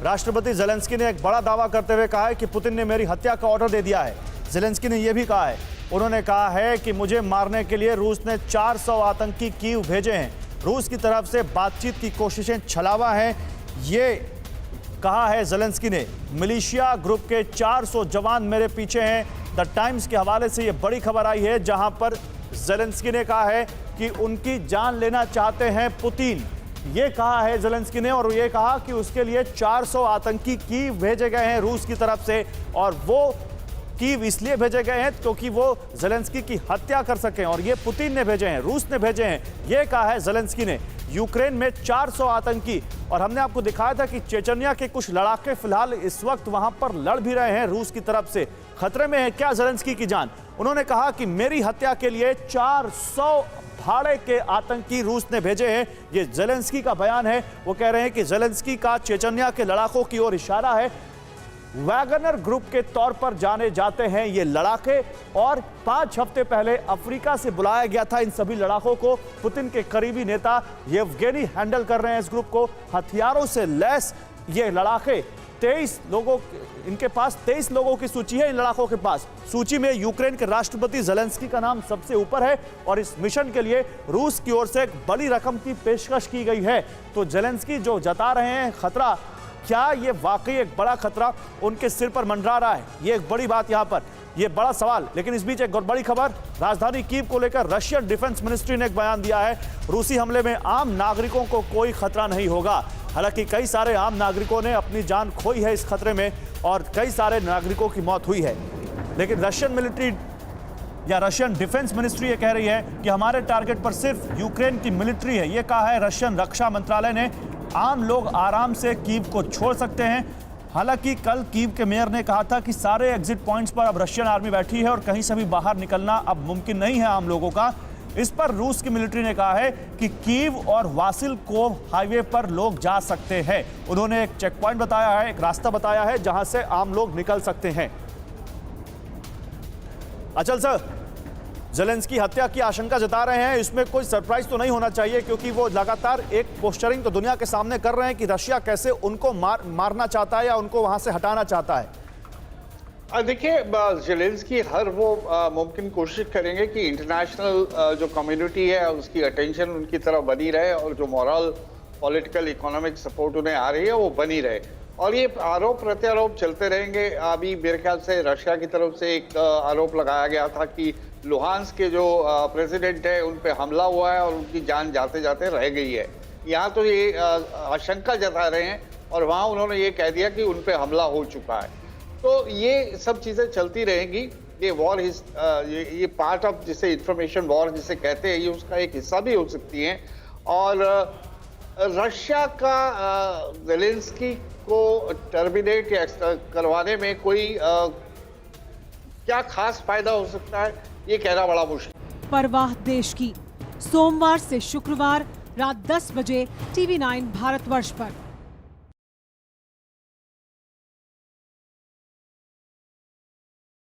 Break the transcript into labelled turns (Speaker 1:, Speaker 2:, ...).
Speaker 1: राष्ट्रपति ज़ेलेंस्की ने एक बड़ा दावा करते हुए कहा है कि पुतिन ने मेरी हत्या का ऑर्डर दे दिया है। ज़ेलेंस्की ने यह भी कहा है, उन्होंने कहा है कि मुझे मारने के लिए रूस ने 400 आतंकी कीव भेजे हैं। रूस की तरफ से बातचीत की कोशिशें छलावा हैं, ये कहा है ज़ेलेंस्की ने। मिलिशिया ग्रुप के 400 जवान मेरे पीछे हैं। द टाइम्स के हवाले से ये बड़ी खबर आई है, जहां पर ज़ेलेंस्की ने कहा है कि उनकी जान लेना चाहते हैं पुतिन। ये कहा है ज़ेलेंस्की ने, और ये कहा कि उसके लिए 400 आतंकी कीव भेजे गए हैं रूस की तरफ से, और वो कीव इसलिए भेजे गए हैं क्योंकि वो ज़ेलेंस्की की हत्या कर सकें, और ये पुतिन ने भेजे हैं, रूस ने भेजे हैं। ये कहा है ज़ेलेंस्की ने। यूक्रेन में 400 आतंकी, और हमने आपको दिखाया था कि चेचनिया के कुछ लड़ाके फिलहाल इस वक्त वहां पर लड़ भी रहे हैं रूस की तरफ से। खतरे में है क्या ज़ेलेंस्की की जान? उन्होंने कहा कि मेरी हत्या के लिए 400 भाड़े के आतंकी रूस ने भेजे हैं। ये ज़ेलेंस्की का बयान है। वो कह रहे हैं कि ज़ेलेंस्की का चेचनिया के लड़ाकों की ओर इशारा है। वैगनर ग्रुप के तौर पर जाने जाते हैं ये लड़ाके, और 5 हफ्ते पहले अफ्रीका से बुलाया गया था इन सभी लड़ाकों को। पुतिन के करीबी नेता येवगेनी हैंडल कर रहे हैं इस ग्रुप को। हथियारों से लैस ये लड़ाके, 23 लोगों, इनके पास 23 लोगों की सूची है इन लड़ाकों के पास। सूची में यूक्रेन के राष्ट्रपति ज़ेलेंस्की का नाम सबसे ऊपर है, और इस मिशन के लिए रूस की ओर से एक बड़ी रकम की पेशकश की गई है। तो ज़ेलेंस्की जो जता रहे हैं खतरा, क्या ये वाकई एक बड़ा खतरा उनके सिर पर मंडरा रहा है? ये एक बड़ी बात यहाँ पर, ये बड़ा सवाल। लेकिन इस बीच एक और बड़ी खबर, राजधानी कीव को लेकर रशियन डिफेंस मिनिस्ट्री ने एक बयान दिया है। रूसी हमले में आम नागरिकों को कोई खतरा नहीं होगा। हालांकि कई सारे आम नागरिकों ने अपनी जान खोई है इस खतरे में, और कई सारे नागरिकों की मौत हुई है। लेकिन रशियन मिलिट्री या रशियन डिफेंस मिनिस्ट्री ये कह रही है कि हमारे टारगेट पर सिर्फ यूक्रेन की मिलिट्री है। ये कहा है रशियन रक्षा मंत्रालय ने। आम लोग आराम से कीव को छोड़ सकते हैं। हालांकि कल कीव के मेयर ने कहा था कि सारे एग्जिट पॉइंट्स पर अब रशियन आर्मी बैठी है और कहीं से भी बाहर निकलना अब मुमकिन नहीं है आम लोगों का। इस पर रूस की मिलिट्री ने कहा है कि कीव और वासिलकोव हाईवे पर लोग जा सकते हैं। उन्होंने एक चेक पॉइंट बताया है, एक रास्ता बताया है जहां से आम लोग निकल सकते हैं। अचल सर, ज़ेलेंस्की हत्या की आशंका जता रहे हैं, इसमें कोई सरप्राइज तो नहीं होना चाहिए, क्योंकि वो लगातार एक पोस्टरिंग तो दुनिया के सामने कर रहे हैं कि रशिया कैसे उनको मारना चाहता है या उनको वहां से हटाना चाहता है।
Speaker 2: देखिए, ज़ेलेंस्की हर वो मुमकिन कोशिश करेंगे कि इंटरनेशनल जो कम्युनिटी है उसकी अटेंशन उनकी तरफ बनी रहे, और जो मॉरल, पॉलिटिकल, इकोनॉमिक सपोर्ट उन्हें आ रही है वो बनी रहे, और ये आरोप प्रत्यारोप चलते रहेंगे। अभी मेरे ख्याल से रशिया की तरफ से एक आरोप लगाया गया था कि लुहांस्क के जो प्रेसिडेंट है उन पे हमला हुआ है और उनकी जान जाते जाते रह गई है। यहाँ तो ये आशंका जता रहे हैं, और वहाँ उन्होंने ये कह दिया कि उन पे हमला हो चुका है। तो ये सब चीज़ें चलती रहेंगी। ये वॉर, ये पार्ट ऑफ, जिसे इंफॉर्मेशन वॉर जिसे कहते हैं, ये उसका एक हिस्सा भी हो सकती है। और रशिया का ज़ेलेंस्की को टर्मिनेट या करवाने में कोई क्या खास फायदा हो सकता है, ये कहना बड़ा मुश्किल।
Speaker 3: परवाह देश की, सोमवार से शुक्रवार रात 10 बजे TV9 भारतवर्ष पर।